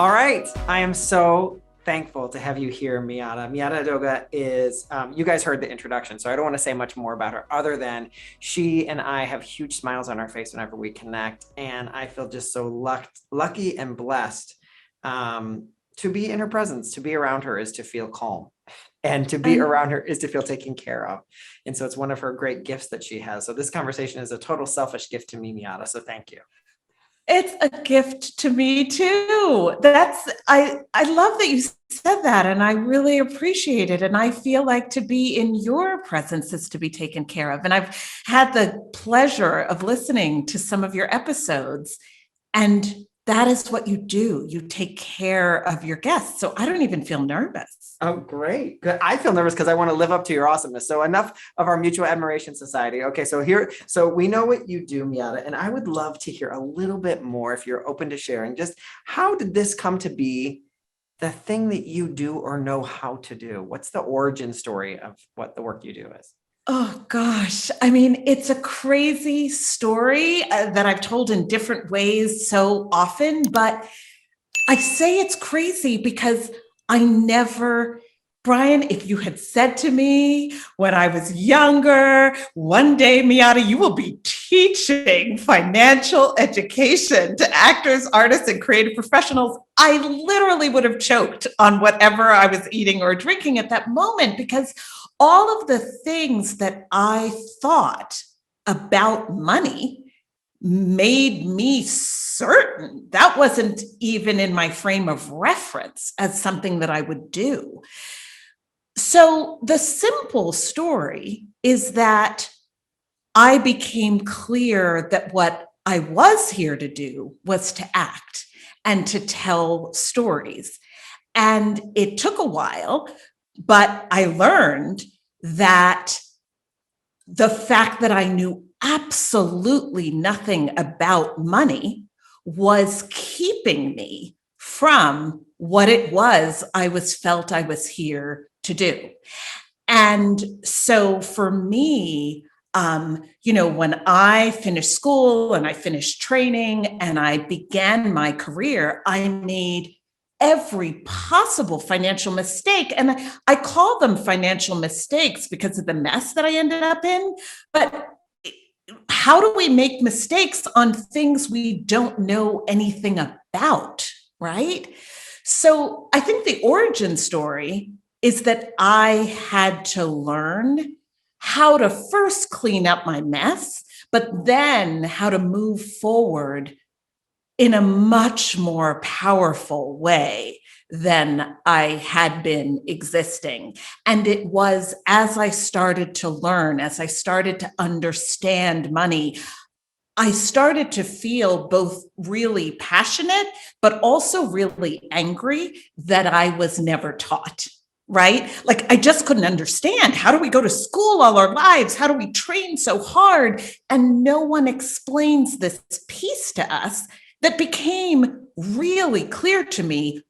All right. I am so thankful to have you here, Miata. Miata Edoga is, you guys heard the introduction, so I don't want to say much more about her other than she and I have huge smiles on our face whenever we connect. And I feel just so lucky and blessed to be in her presence. To be around her is to feel calm. And to be around her is to feel taken care of. And so it's one of her great gifts that she has. So this conversation is a total selfish gift to me, Miata. So thank you. It's a gift to me too. I love that you said that, and I really appreciate it. And I feel like to be in your presence is to be taken care of. And I've had the pleasure of listening to some of your episodes, and that is what you do. You take care of your guests. So I don't even feel nervous. Oh, great. Good. I feel nervous because I want to live up to your awesomeness. So enough of our mutual admiration society. Okay, so we know what you do, Miata, and I would love to hear a little bit more if you're open to sharing. Just how did this come to be the thing that you do or know how to do? What's the origin story of what the work you do is? Oh gosh. I mean, it's a crazy story that I've told in different ways so often, but I say it's crazy because I never, Brian, if you had said to me when I was younger, one day, Miata, you will be teaching financial education to actors, artists, and creative professionals, I literally would have choked on whatever I was eating or drinking at that moment, because all of the things that I thought about money made me certain that wasn't even in my frame of reference as something that I would do. So the simple story is that I became clear that what I was here to do was to act and to tell stories. And it took a while, but I learned that the fact that I knew absolutely nothing about money was keeping me from what it was I felt I was here to do. And so for me, when I finished school and I finished training and I began my career, I made every possible financial mistake. And I call them financial mistakes because of the mess that I ended up in. But how do we make mistakes on things we don't know anything about, right? So I think the origin story is that I had to learn how to first clean up my mess, but then how to move forward in a much more powerful way than I had been existing. And it was as I started to learn, as I started to understand money, I started to feel both really passionate, but also really angry that I was never taught. Right? Like I just couldn't understand. How do we go to school all our lives? How do we train so hard? And no one explains this piece to us that became really clear to me.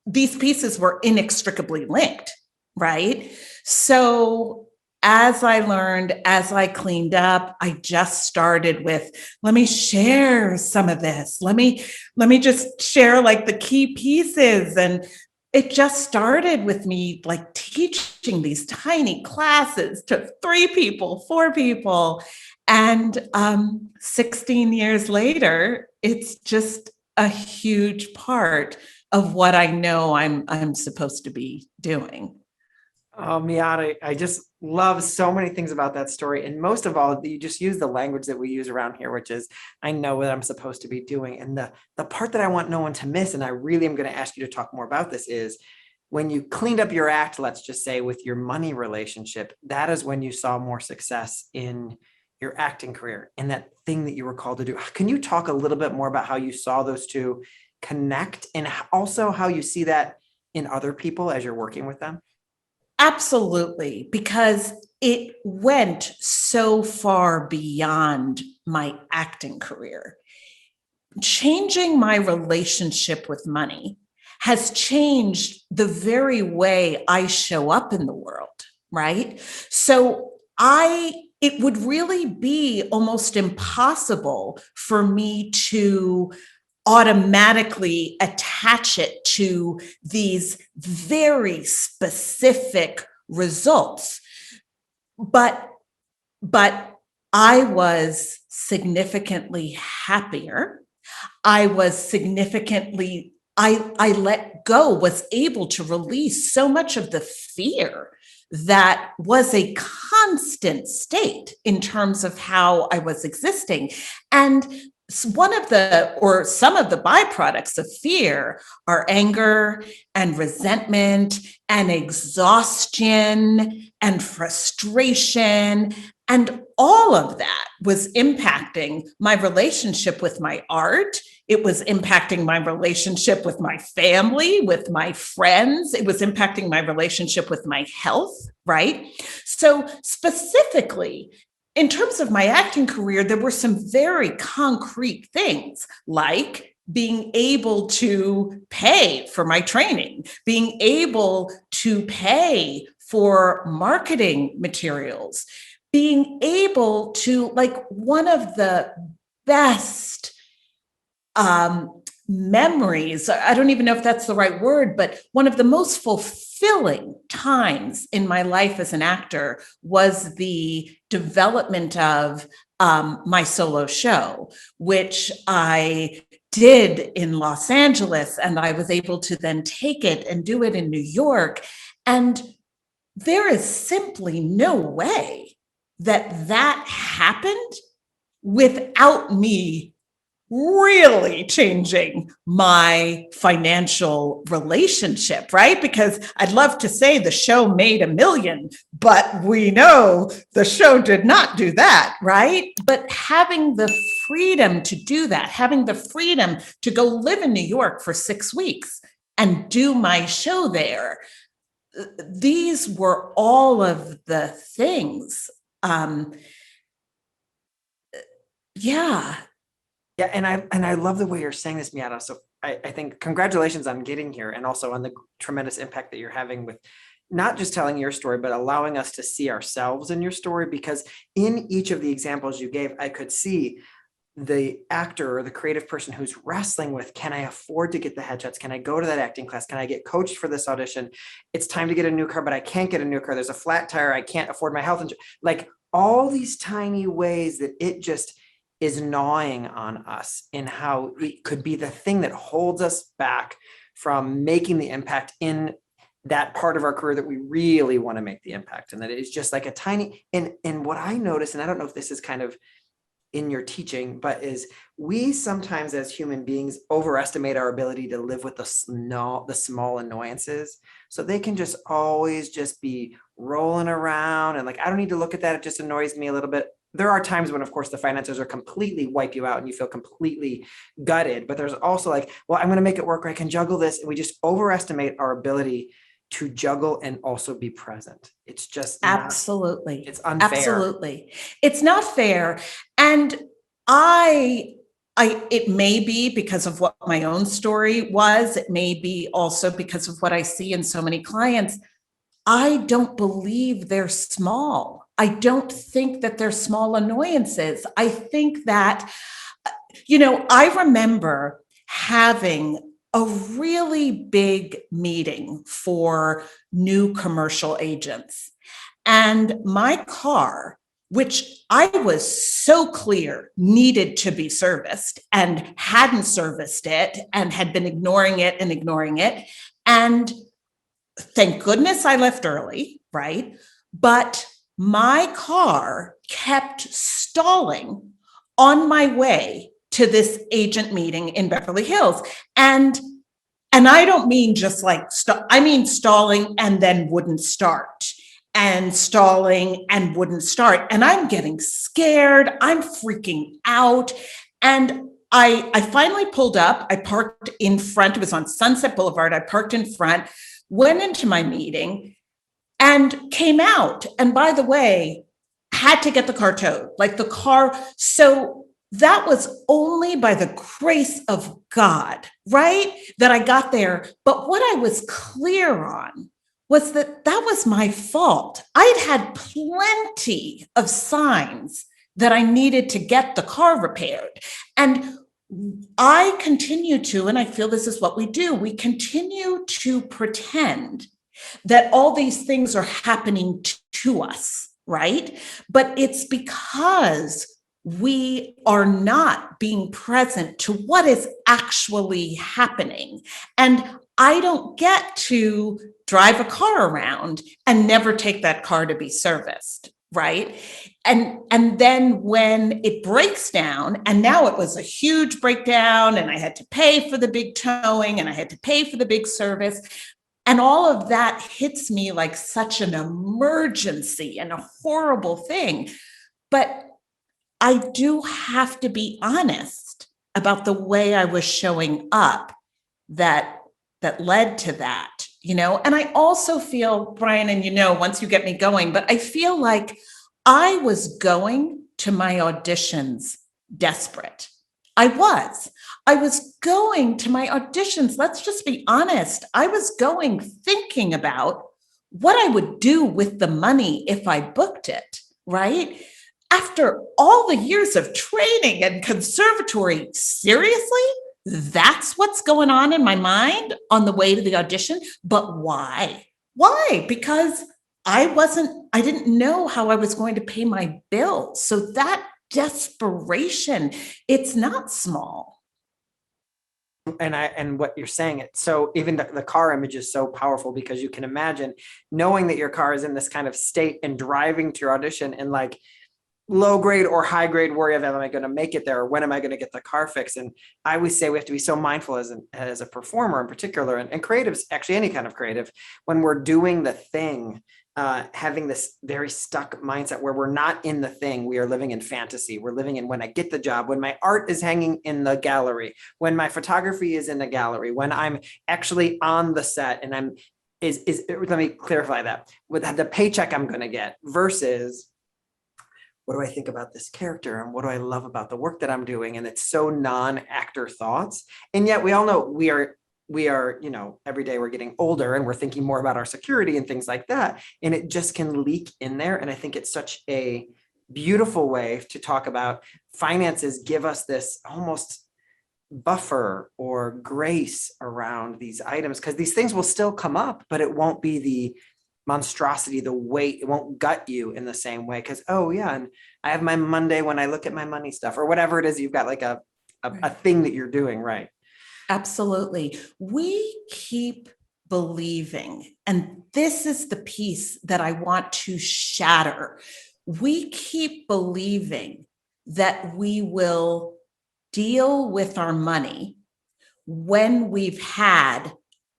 These pieces were inextricably linked, right? So as I learned, as I cleaned up, I just started with, let me share some of this. Let me just share like the key pieces. And it just started with me like teaching these tiny classes to 3 people, 4 people. And 16 years later, it's just a huge part of what I know I'm supposed to be doing. Oh, Miata, I just love so many things about that story. And most of all, you just use the language that we use around here, which is, I know what I'm supposed to be doing. And the part that I want no one to miss, and I really am going to ask you to talk more about this, is when you cleaned up your act, let's just say with your money relationship, that is when you saw more success in your acting career and that thing that you were called to do. Can you talk a little bit more about how you saw those two connect and also how you see that in other people as you're working with them? Absolutely, because it went so far beyond my acting career. Changing my relationship with money has changed the very way I show up in the world, right? So it would really be almost impossible for me to automatically attach it to these very specific results. But I was significantly happier. I let go, was able to release so much of the fear that was a constant state in terms of how I was existing. And some of the byproducts of fear are anger and resentment and exhaustion and frustration. And all of that was impacting my relationship with my art. It was impacting my relationship with my family, with my friends. It was impacting my relationship with my health, right? So specifically, in terms of my acting career, there were some very concrete things like being able to pay for my training, being able to pay for marketing materials, being able to, like, one of the best memories, I don't even know if that's the right word, but one of the most fulfilling times in my life as an actor was the development of my solo show, which I did in Los Angeles, and I was able to then take it and do it in New York. And there is simply no way that happened without me really changing my financial relationship, right? Because I'd love to say the show made $1 million, but we know the show did not do that, right? But having the freedom to do that, having the freedom to go live in New York for 6 weeks and do my show there, these were all of the things. Yeah, and I love the way you're saying this, Miata. So I think congratulations on getting here, and also on the tremendous impact that you're having with not just telling your story, but allowing us to see ourselves in your story. Because in each of the examples you gave, I could see the actor or the creative person who's wrestling with, can I afford to get the headshots? Can I go to that acting class? Can I get coached for this audition? It's time to get a new car, but I can't get a new car. There's a flat tire. I can't afford my health insurance. Like, all these tiny ways that it just is gnawing on us, in how it could be the thing that holds us back from making the impact in that part of our career that we really want to make the impact. And that it is just like a tiny, and what I notice, and I don't know if this is kind of in your teaching, but is we sometimes as human beings overestimate our ability to live with the small annoyances. So they can just always just be rolling around, and like, I don't need to look at that. It just annoys me a little bit. There are times when, of course, the finances are completely wipe you out and you feel completely gutted, but there's also like, well, I'm going to make it work. I can juggle this. And we just overestimate our ability to juggle and also be present. It's just absolutely. It's unfair. Absolutely. It's not fair. And it may be because of what my own story was. It may be also because of what I see in so many clients. I don't believe they're small. I don't think that they're small annoyances. I think that, I remember having a really big meeting for new commercial agents. And my car, which I was so clear needed to be serviced and hadn't serviced it and had been ignoring it. And thank goodness I left early, right? But my car kept stalling on my way to this agent meeting in Beverly Hills. And I don't mean just like, I mean stalling and then wouldn't start, and stalling and wouldn't start. And I'm getting scared. I'm freaking out. And I finally pulled up. I parked in front. It was on Sunset Boulevard. I parked in front, went into my meeting, and came out. And by the way, had to get the car towed, like the car. So that was only by the grace of God, right? That I got there. But what I was clear on was that was my fault. I'd had plenty of signs that I needed to get the car repaired. And I continue to, and I feel this is what we do, we continue to pretend that all these things are happening to us, right? But it's because we are not being present to what is actually happening. And I don't get to drive a car around and never take that car to be serviced, right? And then when it breaks down, and now it was a huge breakdown, and I had to pay for the big towing, and I had to pay for the big service, and all of that hits me like such an emergency and a horrible thing. But I do have to be honest about the way I was showing up that led to that, And I also feel, Brian, and once you get me going, but I feel like I was going to my auditions desperate. I was going to my auditions. Let's just be honest. I was going thinking about what I would do with the money if I booked it, right? After all the years of training and conservatory, seriously? That's what's going on in my mind on the way to the audition. But why? Why? Because I didn't know how I was going to pay my bills. So that desperation, it's not small. And what you're saying, so even the car image is so powerful, because you can imagine knowing that your car is in this kind of state and driving to your audition and like low grade or high grade worry of, am I going to make it there? Or when am I going to get the car fixed? And I always say we have to be so mindful as a performer in particular, and creatives, actually any kind of creative, when we're doing the thing, having this very stuck mindset where we're not in the thing, we are living in fantasy. We're living in when I get the job, when my art is hanging in the gallery, when my photography is in the gallery, when I'm actually on the set and let me clarify that, with the paycheck I'm going to get versus what do I think about this character and what do I love about the work that I'm doing? And it's so non-actor thoughts. And yet we all know we are, every day we're getting older and we're thinking more about our security and things like that. And it just can leak in there. And I think it's such a beautiful way to talk about finances, give us this almost buffer or grace around these items, because these things will still come up, but it won't be the monstrosity, the weight, it won't gut you in the same way. Because, oh yeah, and I have my Monday when I look at my money stuff or whatever it is, you've got like a thing that you're doing, right? Absolutely. We keep believing, and this is the piece that I want to shatter. We keep believing that we will deal with our money when we've had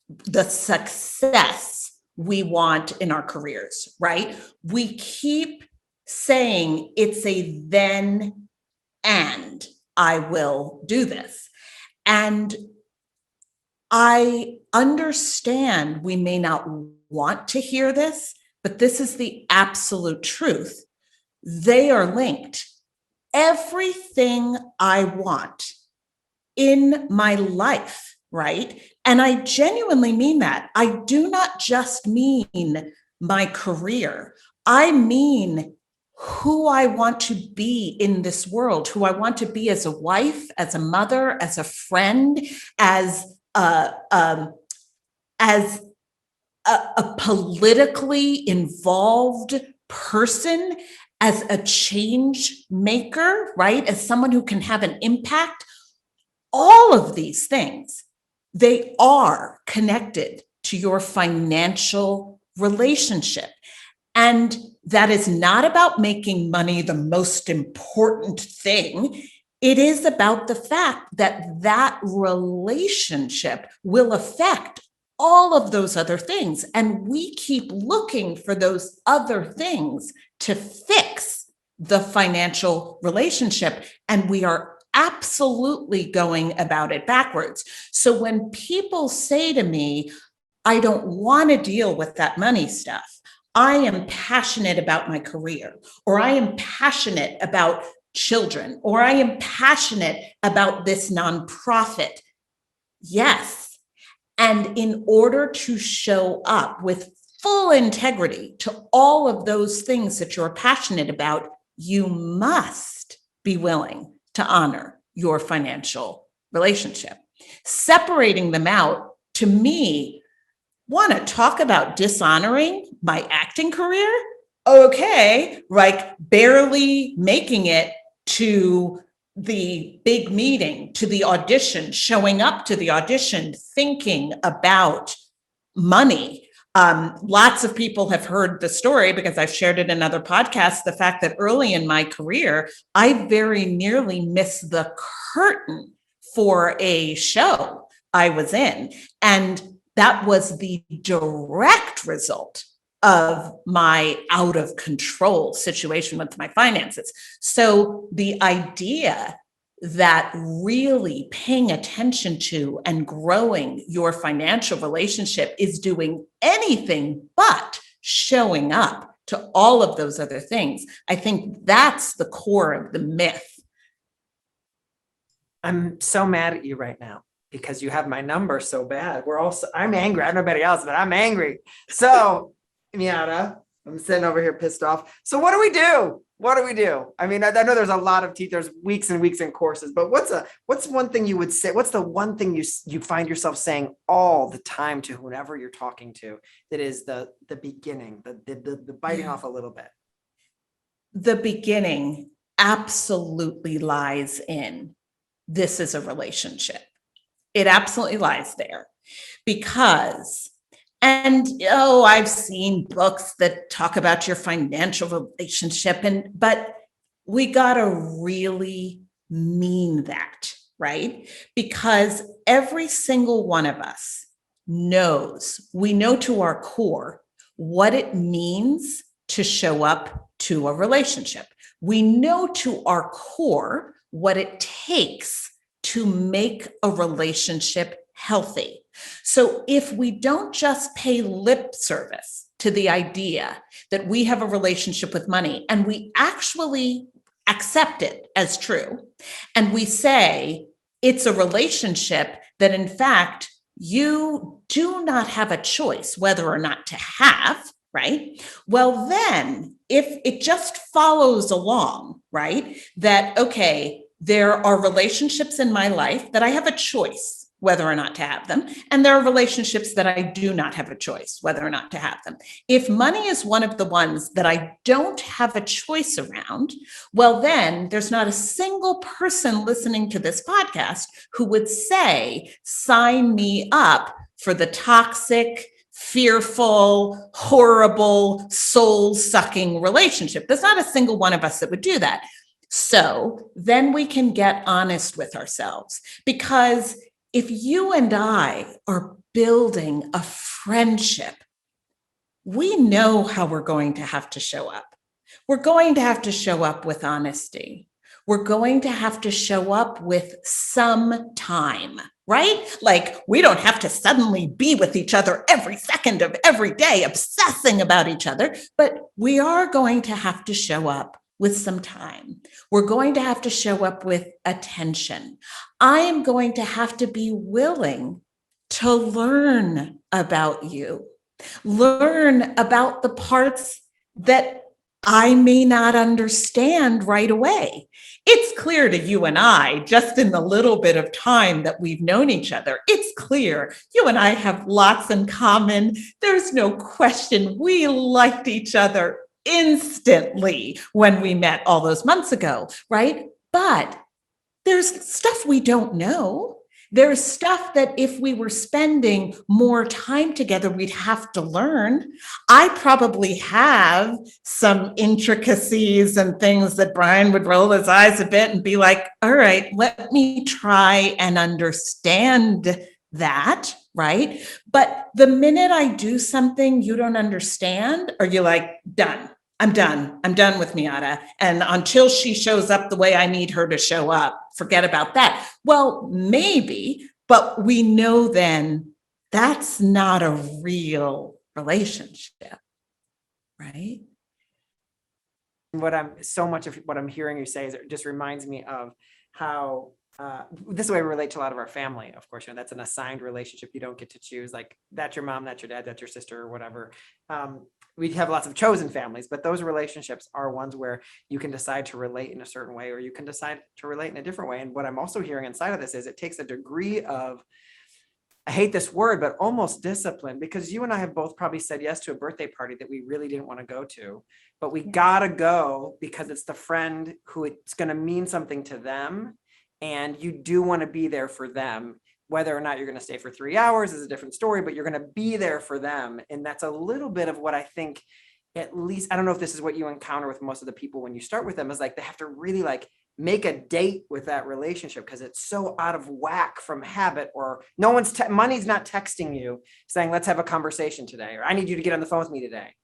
the success we want in our careers, right? We keep saying it's a then and I will do this. And I understand we may not want to hear this, but this is the absolute truth. They are linked. Everything I want in my life, right? And I genuinely mean that. I do not just mean my career. I mean who I want to be in this world, who I want to be as a wife, as a mother, as a friend, as a politically involved person, as a change maker, right? As someone who can have an impact. All of these things, they are connected to your financial relationship. And that is not about making money the most important thing. It is about the fact that that relationship will affect all of those other things. And we keep looking for those other things to fix the financial relationship. And we are absolutely going about it backwards. So when people say to me, I don't want to deal with that money stuff, I am passionate about my career, or I am passionate about children, or I am passionate about this nonprofit. Yes. And in order to show up with full integrity to all of those things that you're passionate about, you must be willing to honor your financial relationship. Separating them out, to me, want to talk about dishonoring my acting career? Okay, like barely making it to the big meeting, to the audition, showing up to the audition, thinking about money. Lots of people have heard the story because I've shared it in other podcasts. The fact that early in my career, I very nearly missed the curtain for a show I was in. And that was the direct result of my out of control situation with my finances. So the idea that really paying attention to and growing your financial relationship is doing anything but showing up to all of those other things, I think that's the core of the myth. I'm so mad at you right now because you have my number so bad. I'm angry. I don't know anybody else, but I'm angry. So, Miata, I'm sitting over here pissed off. So what do we do? What do we do? I mean, I know there's a lot of teachers, weeks and weeks in courses, but what's one thing you would say? What's the one thing you find yourself saying all the time to whoever you're talking to that is the beginning, the biting off a little bit? The beginning absolutely lies in this is a relationship. It absolutely lies there because, and I've seen books that talk about your financial relationship, but we gotta really mean that, right? Because every single one of us we know to our core what it means to show up to a relationship. We know to our core what it takes to make a relationship healthy. So if we don't just pay lip service to the idea that we have a relationship with money and we actually accept it as true, and we say it's a relationship that in fact you do not have a choice whether or not to have, right? Well, then if it just follows along, right, that, okay, there are relationships in my life that I have a choice whether or not to have them. And there are relationships that I do not have a choice whether or not to have them. If money is one of the ones that I don't have a choice around, well, then there's not a single person listening to this podcast who would say, sign me up for the toxic, fearful, horrible, soul-sucking relationship. There's not a single one of us that would do that. So then we can get honest with ourselves, because if you and I are building a friendship, we know how we're going to have to show up. We're going to have to show up with honesty. We're going to have to show up with some time, right? Like we don't have to suddenly be with each other every second of every day, obsessing about each other, but we are going to have to show up with some time. We're going to have to show up with attention. I am going to have to be willing to learn about you, learn about the parts that I may not understand right away. It's clear to you and I, just in the little bit of time that we've known each other, it's clear you and I have lots in common. There's no question we liked each other instantly when we met all those months ago, right? But there's stuff we don't know. There's stuff that if we were spending more time together, we'd have to learn. I probably have some intricacies and things that Brian would roll his eyes a bit and be like, all right, let me try and understand that, right? But the minute I do something you don't understand, or you're like, done. I'm done with Miata. And until she shows up the way I need her to show up, forget about that. Well, maybe, but we know then that's not a real relationship, right? So much of what I'm hearing you say is it just reminds me of how this way we relate to a lot of our family. Of course, that's an assigned relationship. You don't get to choose, like, that's your mom, that's your dad, that's your sister, or whatever. We have lots of chosen families, but those relationships are ones where you can decide to relate in a certain way, or you can decide to relate in a different way. And what I'm also hearing inside of this is it takes a degree of, I hate this word, but almost discipline, because you and I have both probably said yes to a birthday party that we really didn't want to go to, but we gotta go because it's the friend who it's going to mean something to them. And you do want to be there for them. Whether or not you're going to stay for 3 hours is a different story, but you're going to be there for them. And that's a little bit of what I think, at least, I don't know if this is what you encounter with most of the people when you start with them, is like, they have to really like make a date with that relationship because it's so out of whack from habit, or no one's, money's not texting you saying, let's have a conversation today, or I need you to get on the phone with me today.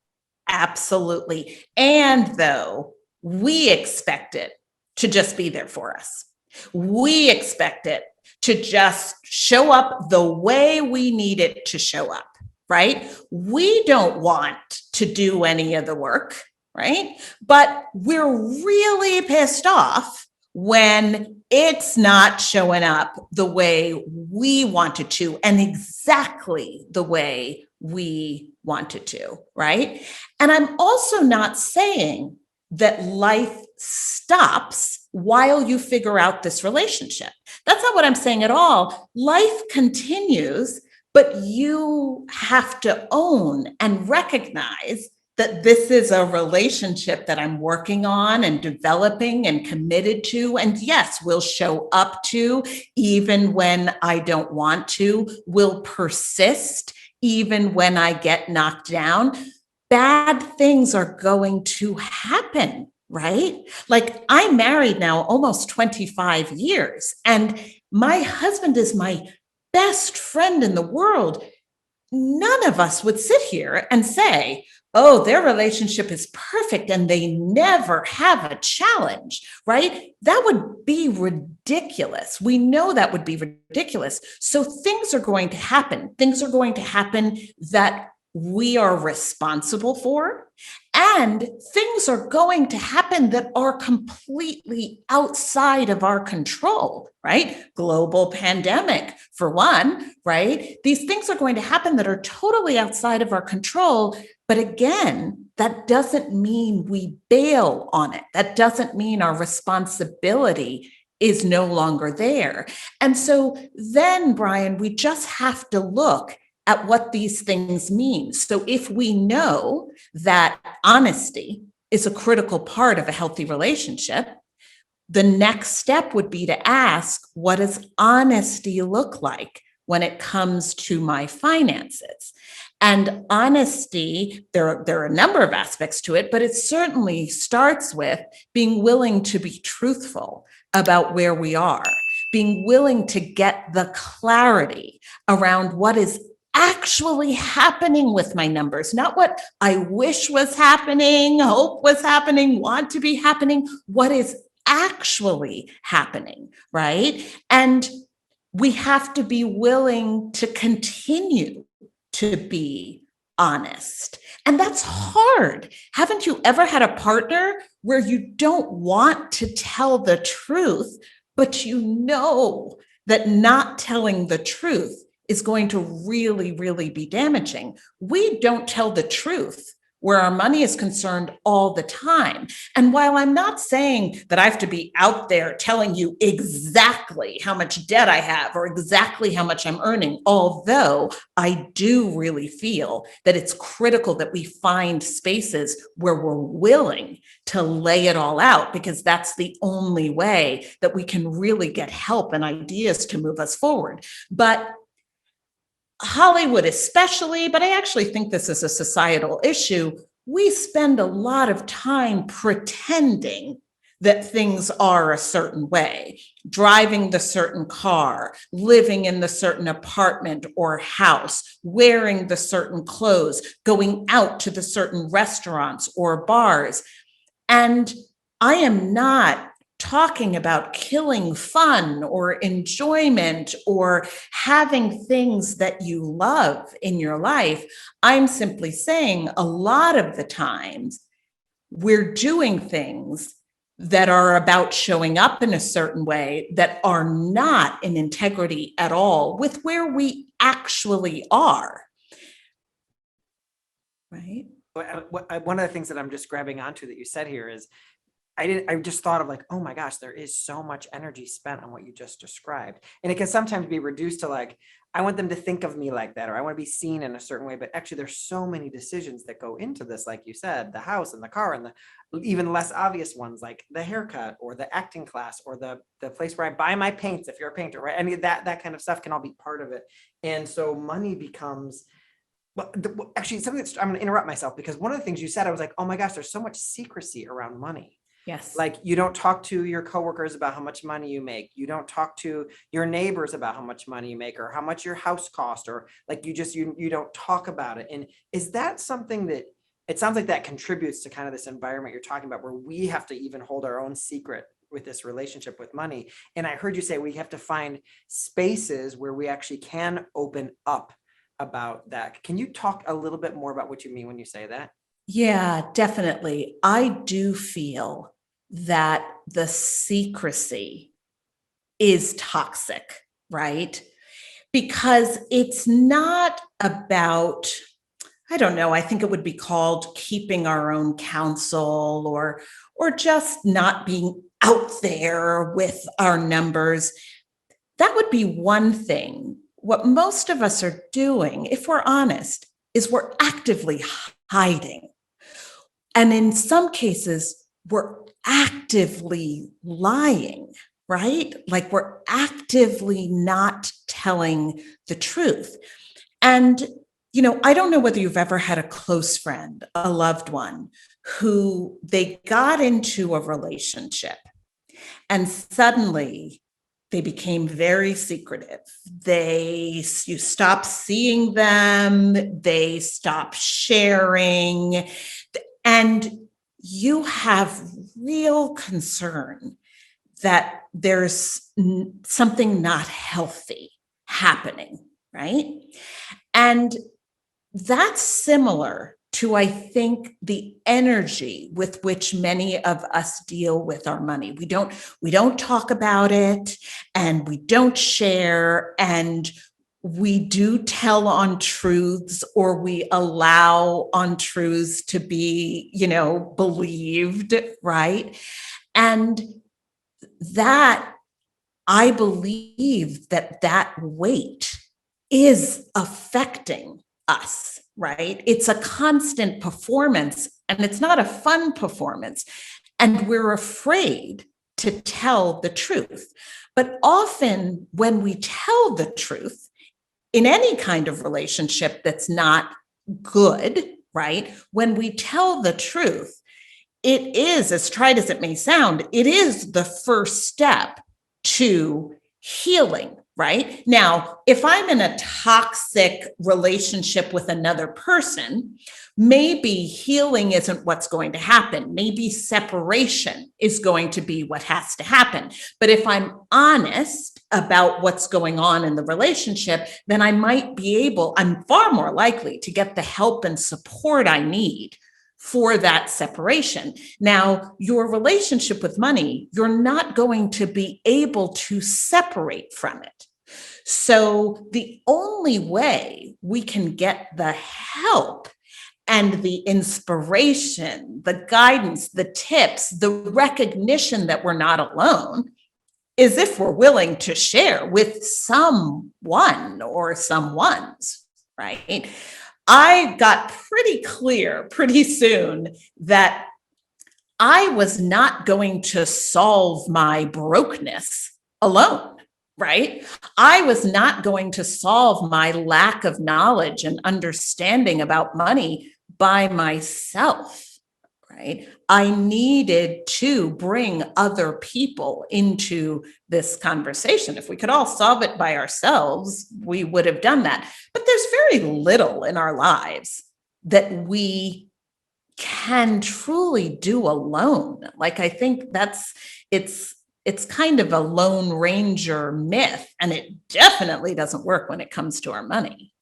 Absolutely. And though we expect it to just be there for us. We expect it to just show up the way we need it to show up, right? We don't want to do any of the work, right? But we're really pissed off when it's not showing up the way we want it to, and exactly the way we want it to, right? And I'm also not saying that life stops while you figure out this relationship. That's not what I'm saying at all. Life continues, but you have to own and recognize that this is a relationship that I'm working on and developing and committed to. And yes, will show up to even when I don't want to, will persist even when I get knocked down. Bad things are going to happen, right? Like, I'm married now almost 25 years, and my husband is my best friend in the world. None of us would sit here and say, oh, their relationship is perfect and they never have a challenge, right? That would be ridiculous. We know that would be ridiculous. So things are going to happen. Things are going to happen that we are responsible for, and things are going to happen that are completely outside of our control, right? Global pandemic, for one, right? These things are going to happen that are totally outside of our control. But again, that doesn't mean we bail on it. That doesn't mean our responsibility is no longer there. And so then, Brian, we just have to look at what these things mean. So if we know that honesty is a critical part of a healthy relationship, the next step would be to ask, what does honesty look like when it comes to my finances? And honesty, there are a number of aspects to it, but it certainly starts with being willing to be truthful about where we are, being willing to get the clarity around what is actually happening with my numbers, not what I wish was happening, hope was happening, want to be happening, what is actually happening, right? And we have to be willing to continue to be honest. And that's hard. Haven't you ever had a partner where you don't want to tell the truth, but you know that not telling the truth is going to really, really be damaging? We don't tell the truth where our money is concerned all the time. And while I'm not saying that I have to be out there telling you exactly how much debt I have or exactly how much I'm earning, although I do really feel that it's critical that we find spaces where we're willing to lay it all out, because that's the only way that we can really get help and ideas to move us forward. But Hollywood especially, but I actually think this is a societal issue, we spend a lot of time pretending that things are a certain way, driving the certain car, living in the certain apartment or house, wearing the certain clothes, going out to the certain restaurants or bars. And I am not talking about killing fun or enjoyment or having things that you love in your life. I'm simply saying a lot of the times we're doing things that are about showing up in a certain way that are not in integrity at all with where we actually are. Right? One of the things that I'm just grabbing onto that you said here is I just thought of like, oh my gosh, there is so much energy spent on what you just described. And it can sometimes be reduced to like, I want them to think of me like that, or I want to be seen in a certain way. But actually there's so many decisions that go into this. Like you said, the house and the car and the even less obvious ones, like the haircut or the acting class or the place where I buy my paints, if you're a painter, right? Any of that kind of stuff can all be part of it. And so money becomes, well, actually something that's, I'm going to interrupt myself because one of the things you said, I was like, oh my gosh, there's so much secrecy around money. Yes. Like you don't talk to your coworkers about how much money you make. You don't talk to your neighbors about how much money you make or how much your house cost, or like you don't talk about it. And is that something that it sounds like that contributes to kind of this environment you're talking about where we have to even hold our own secret with this relationship with money? And I heard you say we have to find spaces where we actually can open up about that. Can you talk a little bit more about what you mean when you say that? Yeah, definitely. I do feel that the secrecy is toxic, right? Because it's not about, I don't know, I think it would be called keeping our own counsel or just not being out there with our numbers. That would be one thing. What most of us are doing, if we're honest, is we're actively hiding. And in some cases, we're actively lying, right? Like we're actively not telling the truth. And, I don't know whether you've ever had a close friend, a loved one, who they got into a relationship and suddenly they became very secretive. You stop seeing them, they stop sharing, and you have real concern that there's something not healthy happening, right? And that's similar to, I think, the energy with which many of us deal with our money. We don't talk about it, and we don't share, and we do tell untruths, or we allow untruths to be, believed, right? And that, I believe that weight is affecting us, right? It's a constant performance, and it's not a fun performance. And we're afraid to tell the truth. But often when we tell the truth in any kind of relationship that's not good, right? When we tell the truth, it is, as trite as it may sound, it is the first step to healing, right? Now, if I'm in a toxic relationship with another person, maybe healing isn't what's going to happen. Maybe separation is going to be what has to happen. But if I'm honest about what's going on in the relationship, then I'm far more likely to get the help and support I need for that separation. Now, your relationship with money, you're not going to be able to separate from it. So the only way we can get the help and the inspiration, the guidance, the tips, the recognition that we're not alone is if we're willing to share with someone or someones, right? I got pretty clear pretty soon that I was not going to solve my brokenness alone, right? I was not going to solve my lack of knowledge and understanding about money by myself, right? I needed to bring other people into this conversation. If we could all solve it by ourselves, we would have done that. But there's very little in our lives that we can truly do alone. Like, I think it's kind of a Lone Ranger myth, and it definitely doesn't work when it comes to our money.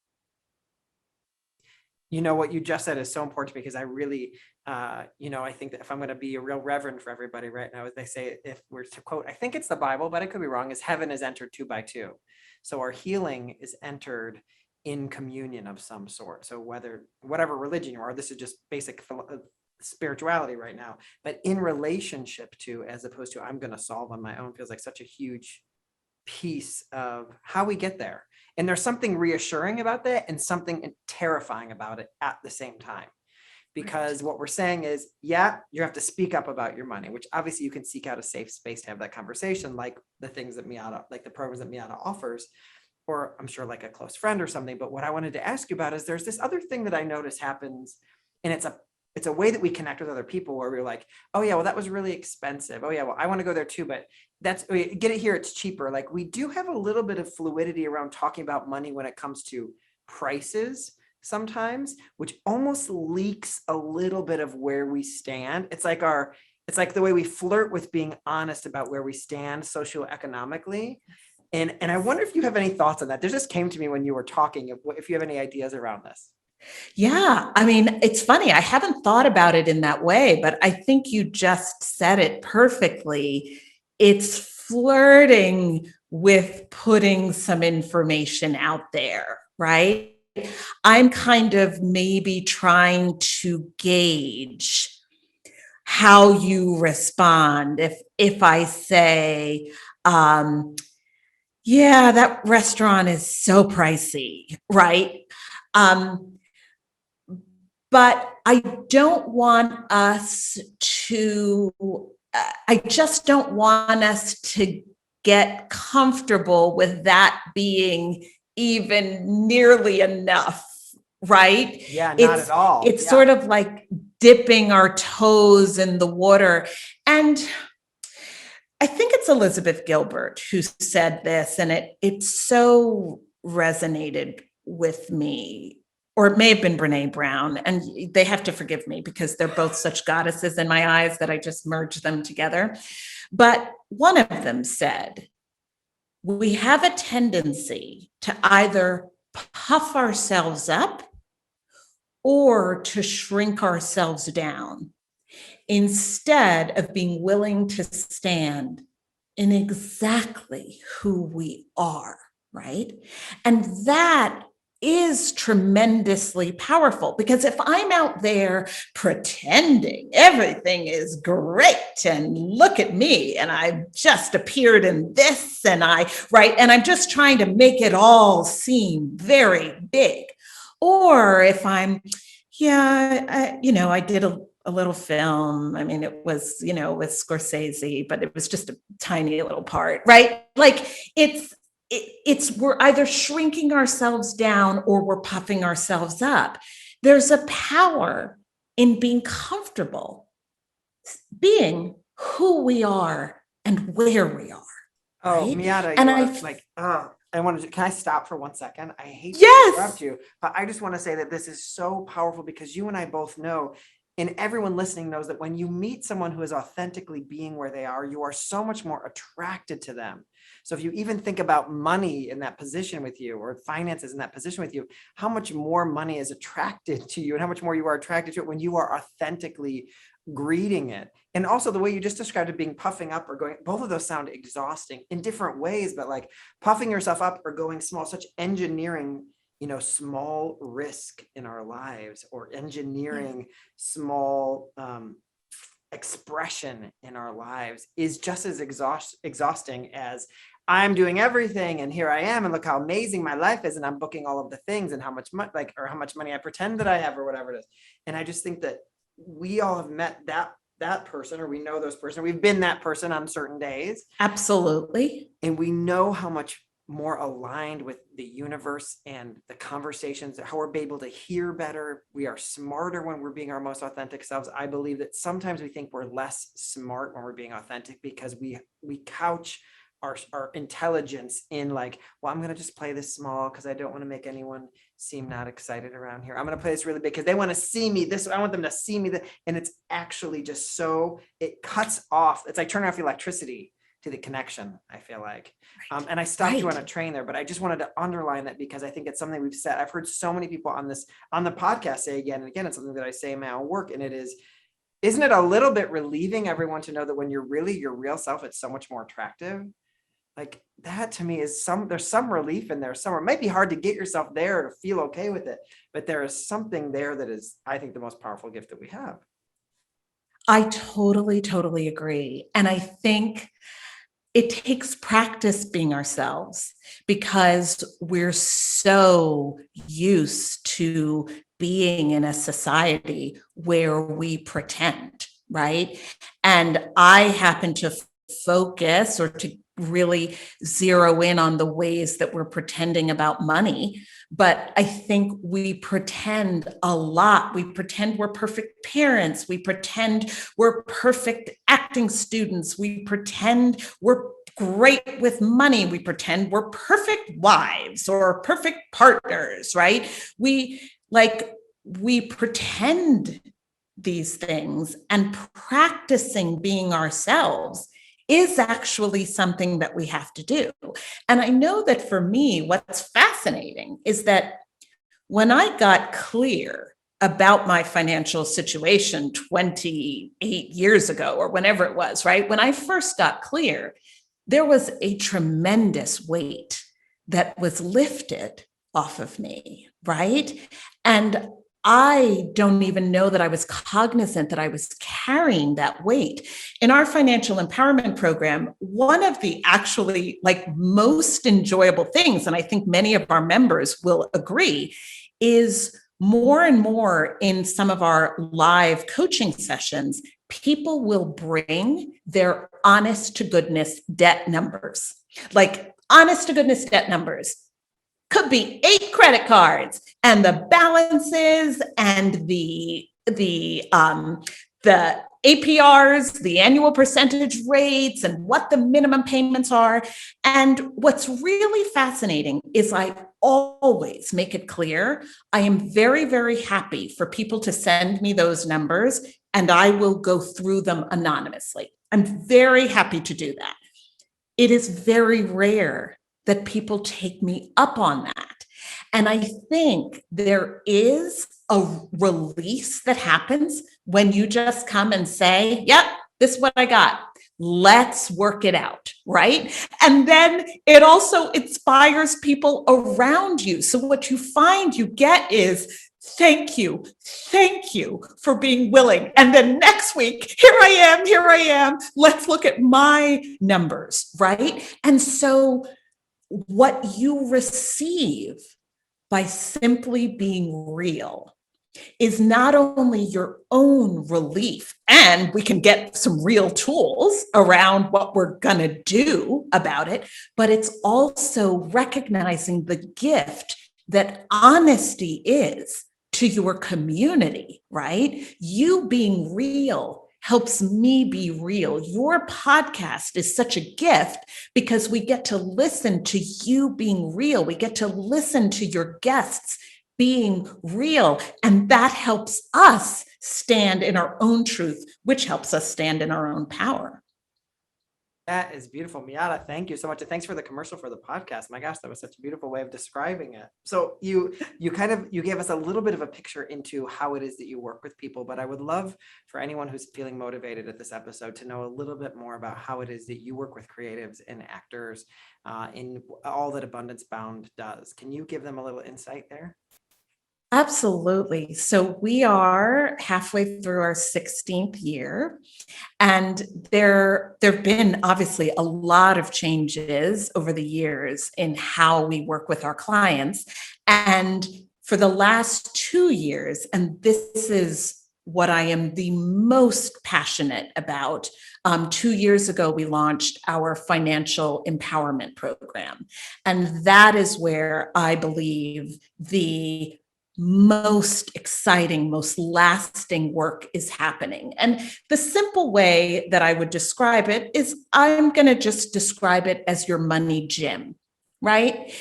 What you just said is so important because I really, I think that if I'm going to be a real reverend for everybody right now, they say, if we're to quote, I think it's the Bible, but I could be wrong, is heaven is entered 2 by 2. So our healing is entered in communion of some sort. So whatever religion you are, this is just basic spirituality right now, but in relationship to, as opposed to I'm going to solve on my own, feels like such a huge piece of how we get there. And there's something reassuring about that and something terrifying about it at the same time. Because what we're saying is, yeah, you have to speak up about your money, which obviously you can seek out a safe space to have that conversation, like the things that Miata, like the programs that Miata offers, or I'm sure like a close friend or something. But what I wanted to ask you about is there's this other thing that I notice happens, and it's a way that we connect with other people where we're like, oh yeah, well, that was really expensive. Oh yeah, well, I want to go there too, but get it here, it's cheaper. Like we do have a little bit of fluidity around talking about money when it comes to prices sometimes, which almost leaks a little bit of where we stand. It's like the way we flirt with being honest about where we stand socioeconomically. And I wonder if you have any thoughts on that. This just came to me when you were talking, if you have any ideas around this. Yeah. I mean, it's funny. I haven't thought about it in that way, but I think you just said it perfectly. It's flirting with putting some information out there, right? I'm kind of maybe trying to gauge how you respond. If I say, yeah, that restaurant is so pricey, right? But I don't want us to, I just don't want us to get comfortable with that being even nearly enough, right? Yeah, not at all. It's sort of like dipping our toes in the water. And I think it's Elizabeth Gilbert who said this, and it so resonated with me. Or it may have been Brene Brown, and they have to forgive me because they're both such goddesses in my eyes that I just merged them together. But one of them said, we have a tendency to either puff ourselves up or to shrink ourselves down instead of being willing to stand in exactly who we are, right? And that is tremendously powerful, because if I'm out there pretending everything is great and look at me and I've just appeared in this and and I'm just trying to make it all seem very big, or if I'm, I did a little film. I mean, it was, with Scorsese, but it was just a tiny little part, right? Like it's we're either shrinking ourselves down or we're puffing ourselves up. There's a power in being comfortable being who we are and where we are. Oh, right? Miata, And can I stop for 1 second? I hate to Yes. interrupt you, but I just want to say that this is so powerful because you and I both know, and everyone listening knows, that when you meet someone who is authentically being where they are, you are so much more attracted to them. So if you even think about money in that position with you, or finances in that position with you, how much more money is attracted to you and how much more you are attracted to it when you are authentically greeting it. And also the way you just described it, being puffing up or going, both of those sound exhausting in different ways, but like puffing yourself up or going small, such engineering, small risk in our lives, or engineering small expression in our lives is just as exhausting as I'm doing everything and here I am and look how amazing my life is and I'm booking all of the things and how much money, or how much money I pretend that I have or whatever it is. And I just think that we all have met that person, or we know those person, we've been that person on certain days. Absolutely. And we know how much more aligned with the universe and the conversations, how we're able to hear better. We are smarter when we're being our most authentic selves. I believe that sometimes we think we're less smart when we're being authentic because we couch our intelligence in like, well, I'm going to just play this small because I don't want to make anyone seem not excited around here. I'm going to play this really big because they want to see me this. I want them to see me. And it's actually just so, it cuts off. It's like turning off electricity to the connection, I feel like. Right. And I stopped you on a train there, but I just wanted to underline that because I think it's something we've said. I've heard so many people on the podcast say again and again, it's something that I say in my own work. And it is, isn't it a little bit relieving everyone to know that when you're really your real self, it's so much more attractive? Like that to me is there's some relief in there somewhere. It might be hard to get yourself there to feel okay with it, but there is something there that is, I think, the most powerful gift that we have. I totally, totally agree. And I think it takes practice being ourselves because we're so used to being in a society where we pretend, right? And I happen to focus or to really zero in on the ways that we're pretending about money. But I think we pretend a lot. We pretend we're perfect parents. We pretend we're perfect acting students. We pretend we're great with money. We pretend we're perfect wives or perfect partners, right? We pretend these things, and practicing being ourselves is actually something that we have to do. And I know that for me, what's fascinating is that when I got clear about my financial situation 28 years ago, or whenever it was, right? When I first got clear, there was a tremendous weight that was lifted off of me, right? And I don't even know that I was cognizant that I was carrying that weight. In our financial empowerment program, one of the actually most enjoyable things, and I think many of our members will agree, is more and more in some of our live coaching sessions, people will bring their honest to goodness debt numbers, like honest to goodness debt numbers. Could be 8 credit cards and the balances and the APRs, the annual percentage rates, and what the minimum payments are. And what's really fascinating is I always make it clear I am very, very happy for people to send me those numbers, and I will go through them anonymously. I'm very happy to do that. It is very rare that people take me up on that. And I think there is a release that happens when you just come and say, yep, this is what I got. Let's work it out, right? And then it also inspires people around you. So what you find you get is, thank you for being willing. And then next week, here I am. Let's look at my numbers, right? And so what you receive by simply being real is not only your own relief, and we can get some real tools around what we're going to do about it, but it's also recognizing the gift that honesty is to your community, right? You being real helps me be real. Your podcast is such a gift because we get to listen to you being real. We get to listen to your guests being real. And that helps us stand in our own truth, which helps us stand in our own power. That is beautiful. Miata, thank you so much. And thanks for the commercial for the podcast. My gosh, that was such a beautiful way of describing it. So you gave us a little bit of a picture into how it is that you work with people, but I would love for anyone who's feeling motivated at this episode to know a little bit more about how it is that you work with creatives and actors in all that Abundance Bound does. Can you give them a little insight there? Absolutely. So we are halfway through our 16th year, and there've been obviously a lot of changes over the years in how we work with our clients. And for the last 2 years, and this is what I am the most passionate about, 2 years ago, we launched our financial empowerment program. And that is where I believe the most exciting, most lasting work is happening. And the simple way that I would describe it is I'm going to just describe it as your money gym, right?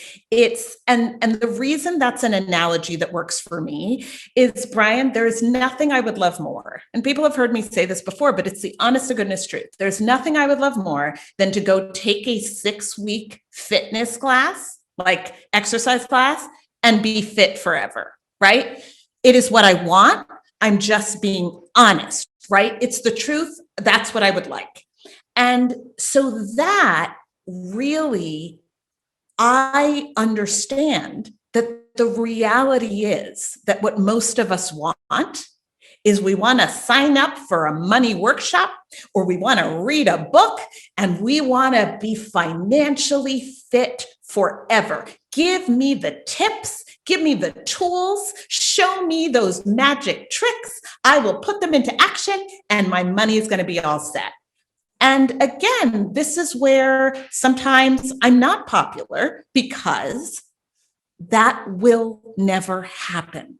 And the reason that's an analogy that works for me is, Brian, there's nothing I would love more. And people have heard me say this before, but it's the honest to goodness truth. There's nothing I would love more than to go take a 6-week fitness class, like exercise class, and be fit forever. Right? It is what I want. I'm just being honest. right? It's the truth. That's what I would like. And so that really, I understand that the reality is that what most of us want is we want to sign up for a money workshop, or we want to read a book, and we want to be financially fit forever. Give me the tips, give me the tools, show me those magic tricks. I will put them into action and my money is going to be all set. And again, this is where sometimes I'm not popular, because that will never happen.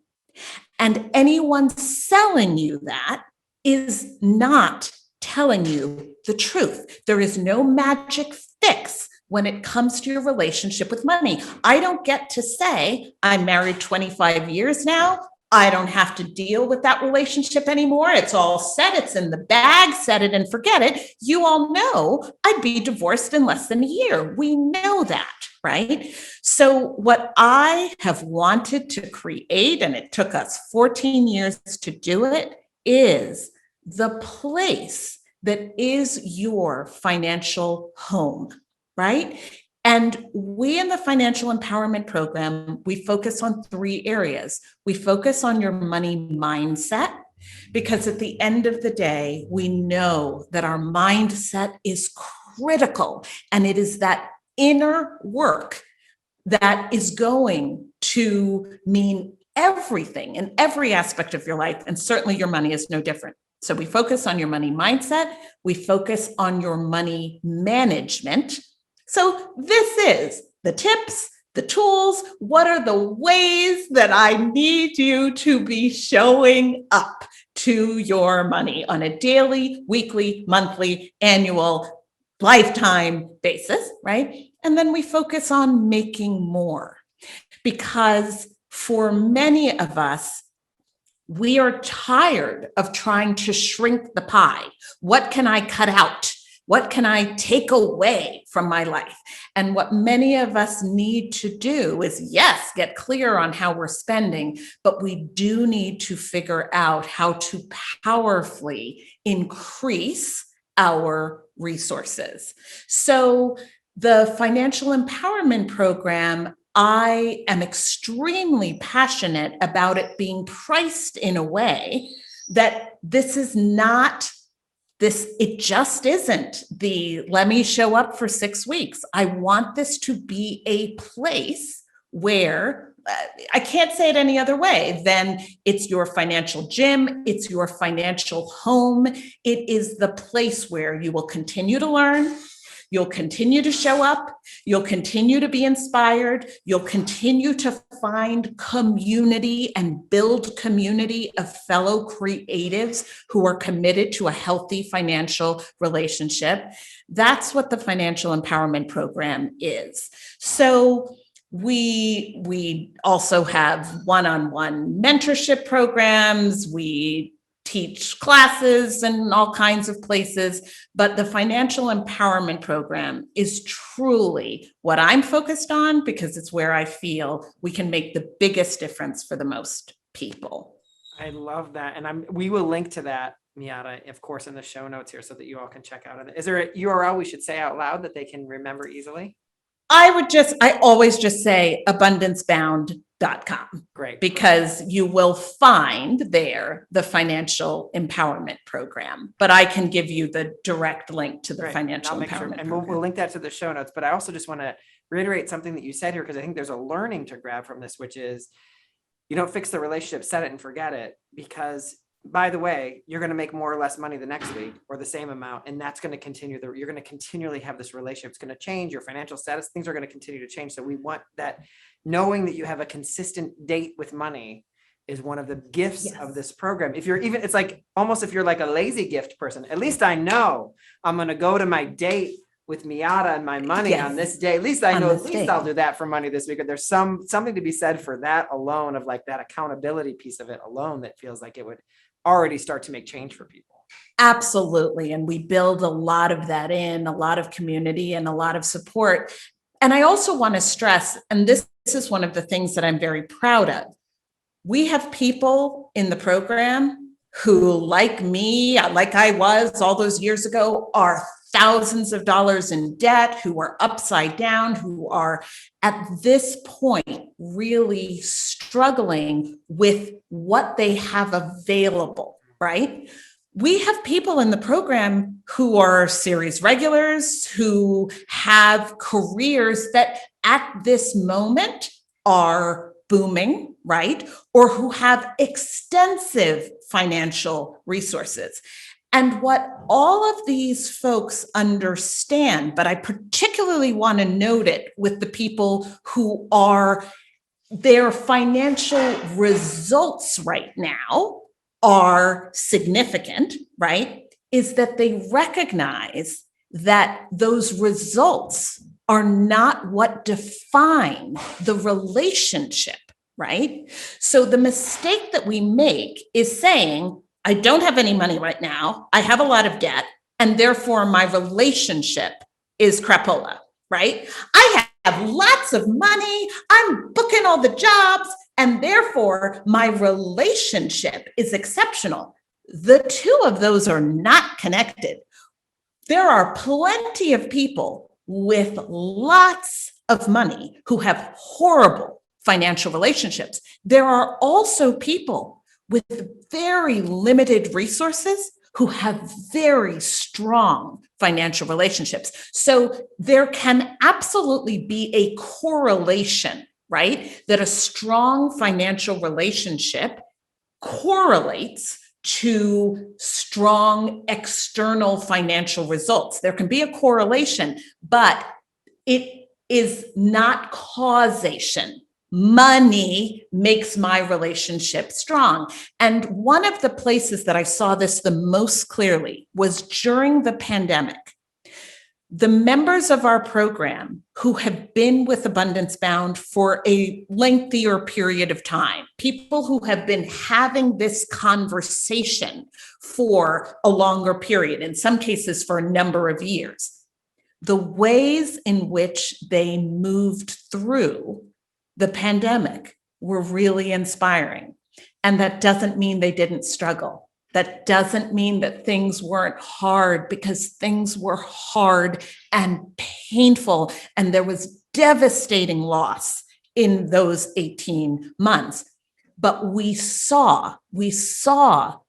And anyone selling you that is not telling you the truth. There is no magic fix when it comes to your relationship with money. I don't get to say, I'm married 25 years now, I don't have to deal with that relationship anymore. It's all set. It's in the bag. Set it and forget it. You all know I'd be divorced in less than a year. We know that, right? So what I have wanted to create, and it took us 14 years to do it, is the place that is your financial home, right? And we in the Financial Empowerment Program, we focus on 3 areas. We focus on your money mindset, because at the end of the day, we know that our mindset is critical, and it is that inner work that is going to mean everything in every aspect of your life. And certainly your money is no different. So we focus on your money mindset. We focus on your money management. So this is the tips, the tools. What are the ways that I need you to be showing up to your money on a daily, weekly, monthly, annual, lifetime basis, right? And then we focus on making more, because for many of us, we are tired of trying to shrink the pie. What can I cut out? What can I take away from my life? And what many of us need to do is, yes, get clear on how we're spending, but we do need to figure out how to powerfully increase our resources. So the Financial Empowerment Program, I am extremely passionate about it being priced in a way that this is not it just isn't the let me show up for 6 weeks. I want this to be a place where I can't say it any other way than it's your financial gym, it's your financial home. It is the place where you will continue to learn, you'll continue to show up, you'll continue to be inspired, you'll continue to find community and build community of fellow creatives who are committed to a healthy financial relationship. That's what the Financial Empowerment Program is. So we also have one-on-one mentorship programs. We teach classes in all kinds of places, but the Financial Empowerment Program is truly what I'm focused on, because it's where I feel we can make the biggest difference for the most people. I love that. And we will link to that, Miata, of course, in the show notes here so that you all can check out. Is there a URL we should say out loud that they can remember easily? I always just say abundancebound.com. Great. Because you will find there the Financial Empowerment Program, but I can give you the direct link to the Great. Financial Empowerment and Program. we'll link that to the show notes. But I also just want to reiterate something that you said here, because I think there's a learning to grab from this, which is you don't fix the relationship, set it and forget it, because by the way, you're going to make more or less money the next week or the same amount. And that's going to continue. You're going to continually have this relationship. It's going to change your financial status. Things are going to continue to change. So we want that, knowing that you have a consistent date with money is one of the gifts of this program. If you're even, it's like almost if you're like a lazy gift person, at least I know I'm going to go to my date with Miata and my money on this day. At least I know, I'll do that for money this week. Or there's something to be said for that alone, of like that accountability piece of it alone, that feels like it would already start to make change for people. Absolutely. And we build a lot of that in, a lot of community and a lot of support. And I also want to stress, and this is one of the things that I'm very proud of, we have people in the program who, like me, like I was all those years ago, are thousands of dollars in debt, who are upside down, who are at this point really struggling with what they have available, right? We have people in the program who are series regulars, who have careers that at this moment are booming, right? Or who have extensive financial resources. And what all of these folks understand, but I particularly want to note it with the people who are, their financial results right now are significant, right? Is that they recognize that those results are not what define the relationship, right? So the mistake that we make is saying, I don't have any money right now, I have a lot of debt, and therefore my relationship is crapola, right? I have lots of money, I'm booking all the jobs, and therefore my relationship is exceptional. The two of those are not connected. There are plenty of people with lots of money who have horrible financial relationships. There are also people with very limited resources who have very strong financial relationships. So there can absolutely be a correlation, right? That a strong financial relationship correlates to strong external financial results. There can be a correlation, but it is not causation. Money makes my relationship strong. And one of the places that I saw this the most clearly was during the pandemic. The members of our program who have been with Abundance Bound for a lengthier period of time, people who have been having this conversation for a longer period, in some cases for a number of years, the ways in which they moved through the pandemic were really inspiring. And that doesn't mean they didn't struggle. That doesn't mean that things weren't hard, because things were hard and painful, and there was devastating loss in those 18 months. But we saw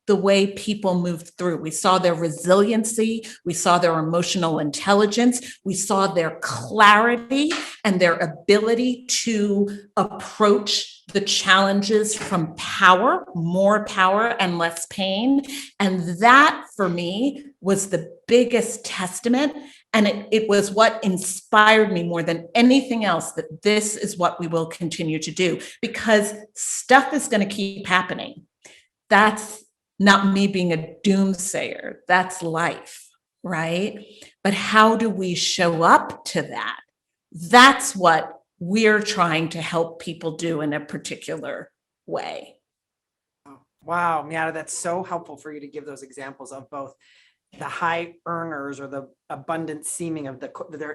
the way people moved through. We saw their resiliency. We saw their emotional intelligence. We saw their clarity and their ability to approach the challenges from power, more power and less pain. And that, for me, was the biggest testament. And it was what inspired me more than anything else, that this is what we will continue to do, because stuff is going to keep happening. That's not me being a doomsayer. That's life, right? But how do we show up to that? That's what we're trying to help people do in a particular way. Wow, Miata, that's so helpful for you to give those examples of both the high earners or the abundant seeming of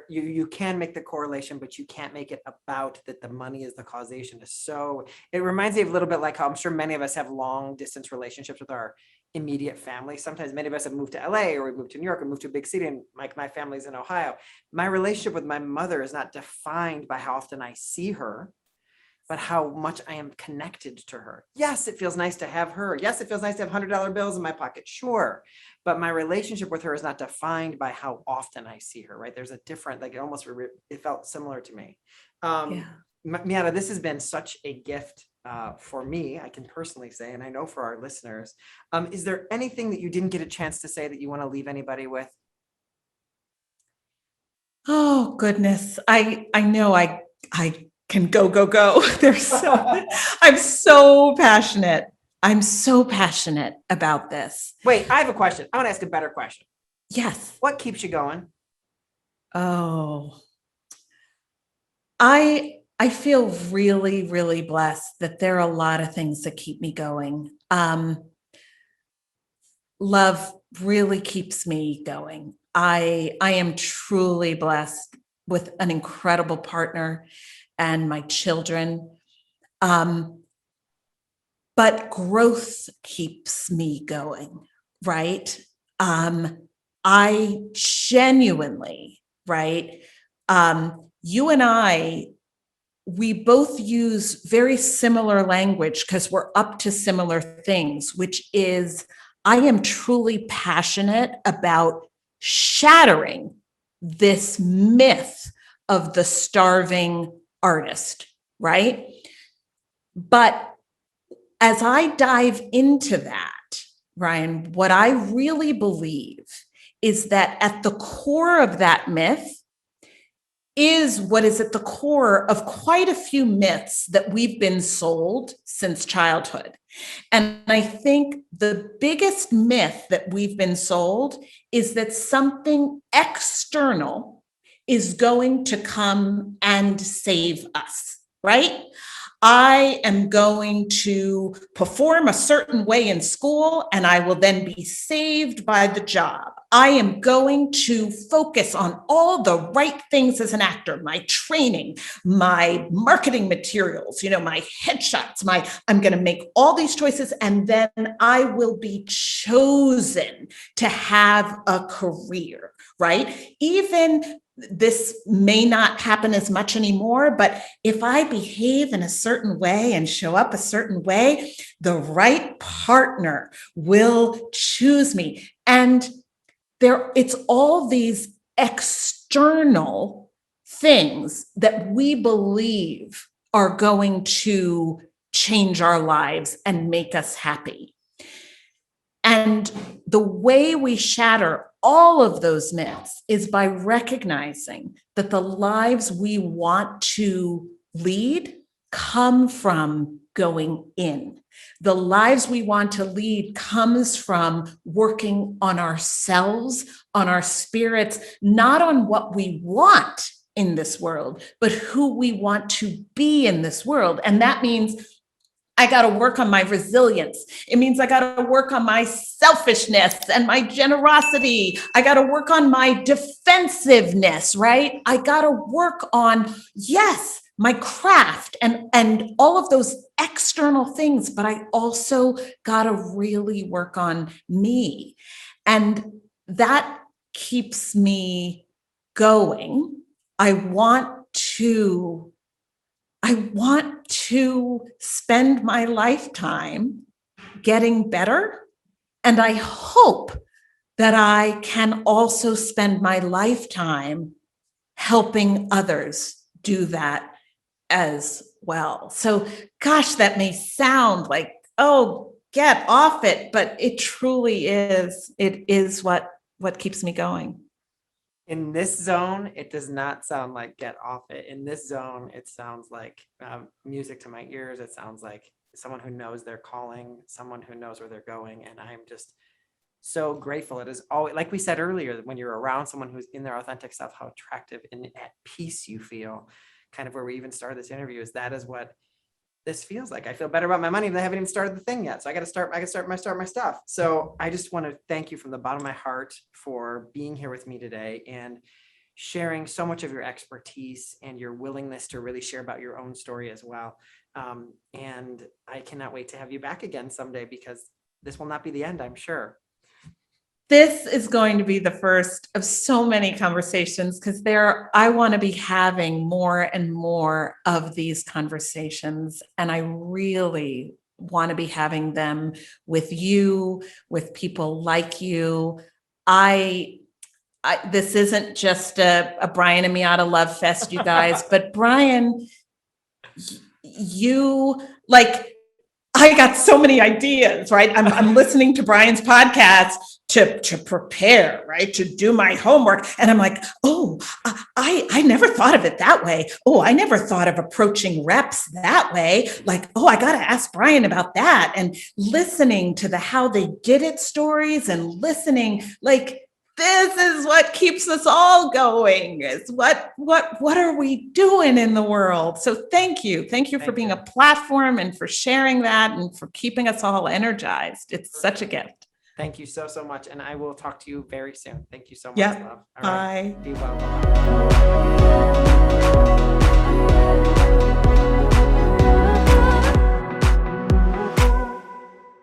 you can make the correlation, but you can't make it about that the money is the causation. So it reminds me of a little bit like how I'm sure many of us have long distance relationships with our immediate family. Sometimes many of us have moved to LA, or we moved to New York, or moved to a big city, and like my family's in Ohio. My relationship with my mother is not defined by how often I see her, but how much I am connected to her. Yes, it feels nice to have her. Yes, it feels nice to have $100 bills in my pocket. Sure. But my relationship with her is not defined by how often I see her, right? There's a different, like it felt similar to me. Miata, this has been such a gift for me, I can personally say, and I know for our listeners. Is there anything that you didn't get a chance to say that you want to leave anybody with? Oh, goodness. I know I can go. I'm so passionate. I'm so passionate about this. Wait, I have a question. I want to ask a better question. Yes. What keeps you going? Oh, I feel really, really blessed that there are a lot of things that keep me going. Love really keeps me going. I am truly blessed with an incredible partner and my children. but growth keeps me going, right? I genuinely, right? You and I, we both use very similar language because we're up to similar things, which is I am truly passionate about shattering this myth of the starving artist, right? But as I dive into that, Ryan, what I really believe is that at the core of that myth is what is at the core of quite a few myths that we've been sold since childhood. And I think the biggest myth that we've been sold is that something external is going to come and save us, right? I am going to perform a certain way in school and I will then be saved by the job. I am going to focus on all the right things as an actor, my training, my marketing materials, my headshots, I'm going to make all these choices and then I will be chosen to have a career, right? Even this may not happen as much anymore, but if I behave in a certain way and show up a certain way, the right partner will choose me. And it's all these external things that we believe are going to change our lives and make us happy. And the way we shatter all of those myths is by recognizing that the lives we want to lead come from going in. The lives we want to lead comes from working on ourselves, on our spirits, not on what we want in this world, but who we want to be in this world. And that means I got to work on my resilience. It means I got to work on my selfishness and my generosity. I got to work on my defensiveness, right? I got to work on, yes, my craft and all of those external things, but I also got to really work on me. And that keeps me going. I want to spend my lifetime getting better. And I hope that I can also spend my lifetime helping others do that as well. So, gosh, that may sound like, oh, get off it, but it truly is. It is what keeps me going. In this zone, it does not sound like get off it. In this zone, it sounds like music to my ears. It sounds like someone who knows their calling, someone who knows where they're going. And I'm just so grateful. It is always, like we said earlier, when you're around someone who's in their authentic self, how attractive and at peace you feel. Kind of where we even started this interview is that is what this feels like. I feel better about my money than I haven't even started the thing yet. So I got to start my stuff. So I just want to thank you from the bottom of my heart for being here with me today and sharing so much of your expertise and your willingness to really share about your own story as well. And I cannot wait to have you back again someday because this will not be the end, I'm sure. This is going to be the first of so many conversations because I want to be having more and more of these conversations. And I really want to be having them with you, with people like you. This isn't just a Brian and Miata love fest, you guys, but Brian, I got so many ideas, right? I'm listening to Brian's podcast to prepare, right? To do my homework. And I'm like, oh, I never thought of it that way. Oh, I never thought of approaching reps that way. Like, oh, I got to ask Brian about that. And listening to the how they did it stories and listening, like, this is what keeps us all going. Is what are we doing in the world? So thank you for being a platform and for sharing that and for keeping us all energized. It's such a gift. Thank you so much, and I will talk to you very soon. Thank you so much, Yeah. love. All bye. Right. Be well. Bye.